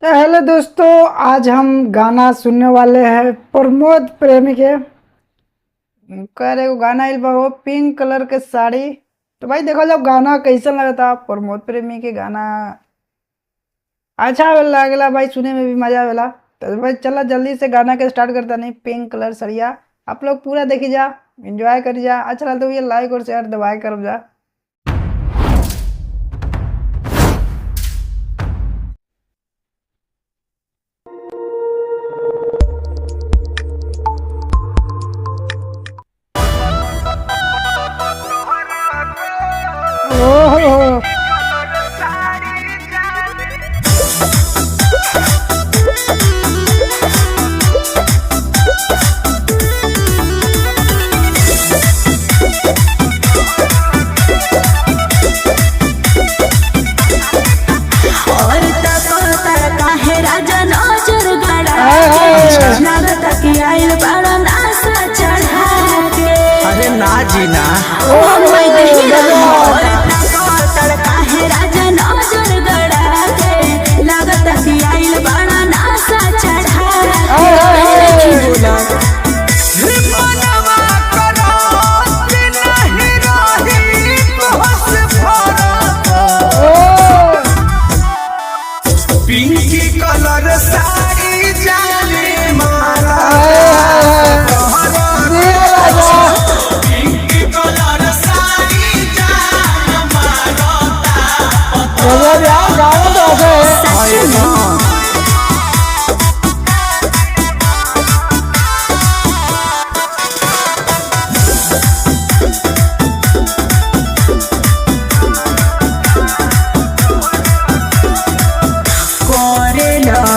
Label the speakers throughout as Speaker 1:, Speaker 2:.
Speaker 1: तो हेलो दोस्तों, आज हम गाना सुनने वाले हैं प्रमोद प्रेमी के। कह रहे वो गाना आइल बा हो पिंक कलर के साड़ी। तो भाई देखो जब गाना कैसा लगता प्रमोद प्रेमी के गाना अच्छा लगेला भाई, सुने में भी मजा आवेला। तो भाई चला जल्दी से गाना के स्टार्ट करता नहीं। पिंक कलर सड़िया आप लोग पूरा देखी जा, एंजॉय करी जा। अच्छा लगता तो ये लाइक और शेयर दबाए कर जा। ओहो
Speaker 2: अरे ना जी ना पिंकी कलर साड़ी जाने मारा पिंकी कलर साड़ी जाने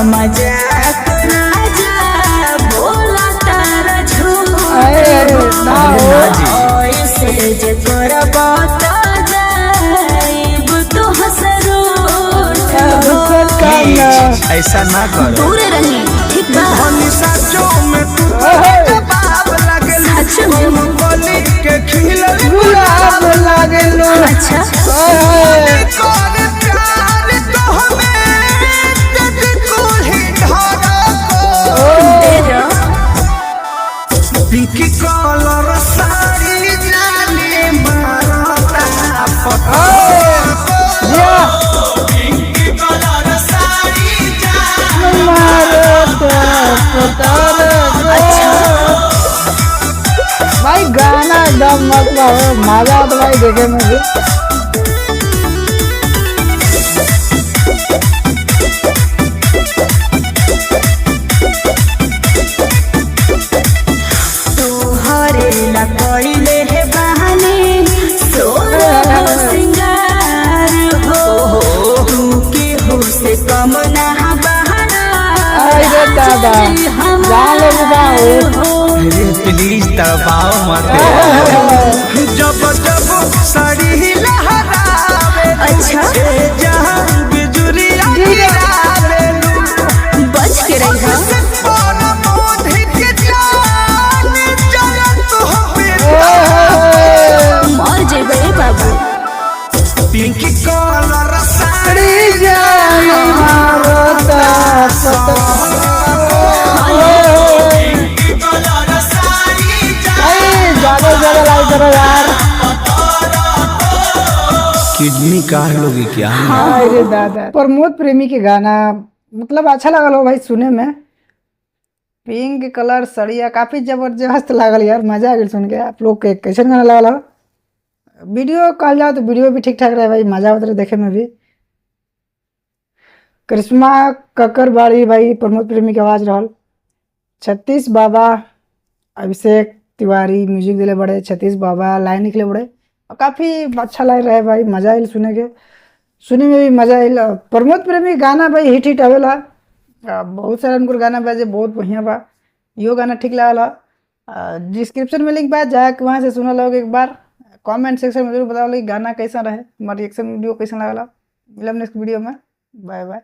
Speaker 3: मजाक राजा बोला तार झूसे जे तोरा बात जाइब तो हसरू
Speaker 2: ऐसा ना करो,
Speaker 3: दूर रही ठीक बा।
Speaker 2: सचो में तू जवाब लगे
Speaker 3: सच में
Speaker 2: गली के खिलल
Speaker 1: गुलाब लागेलो।
Speaker 3: अच्छा
Speaker 2: कर प्यार तो हमें जग को ही ढारा
Speaker 3: तेरा
Speaker 2: पिंकी कलर साड़ी जाने मारता पता पिंकी कलर साड़ी
Speaker 1: भाई गाना एकदम मस्त बा, मजा आता भाई देखे में भी।
Speaker 3: तोहरे ला कइले हे बहाने सोना सिंगार हो तू के हो से कम ना बहाना
Speaker 1: अरे दादा जान ले बुझाओ।
Speaker 2: अरे प्लीज दबाओ मत जब जब साड़ी लहरावे
Speaker 3: अच्छा
Speaker 2: जहां बिजुरिया गिरावे
Speaker 3: बच के रही हा मर जेबे बाबू।
Speaker 2: पिंकी कलर साड़ी
Speaker 1: जाने मारता
Speaker 2: पिंकी कलर साड़ी
Speaker 1: ज्यादा ज्यादा लाइक करो यार।
Speaker 2: किडनी काट लोगे क्या?
Speaker 1: अरे दादा प्रमोद प्रेमी के गाना मतलब अच्छा लगल हो भाई सुने में। पिंक कलर सड़िया काफी जबरदस्त लागल यार, मजा आ गई सुन के। आप लोग के कैसे गाना लगल हो? वीडियो कहल जाओ तो वीडियो भी ठीक ठाक रहे भाई, मजा आता रहे देखे में भी। करिश्मा कक्कर बाड़ी भाई प्रमोद प्रेमी के आवाज रहल। छत्तीस बाबा अभिषेक तिवारी म्यूजिक दिले बड़े, छत्तीस बाबा लाइन लिखले बड़े और काफ़ी अच्छा लग रहा है भाई, मजा आयल सुने के। सुने में भी मजा आयल। प्रमोद प्रेमी गाना भाई हिट हिट आवेला, बहुत सारा उनकर गाना बा जे बहुत बढ़िया बा। इहो गाना ठीक लागल। डिस्क्रिप्शन में लिंक बा, जाके वहाँ से सुना लोग एक बार। कमेंट सेक्शन में जरूर बताओ कि गाना कैसा रहे, हमारा रिएक्शन वीडियो कैसा लगला। मिलब नेक्स्ट वीडियो में, बाय बाय।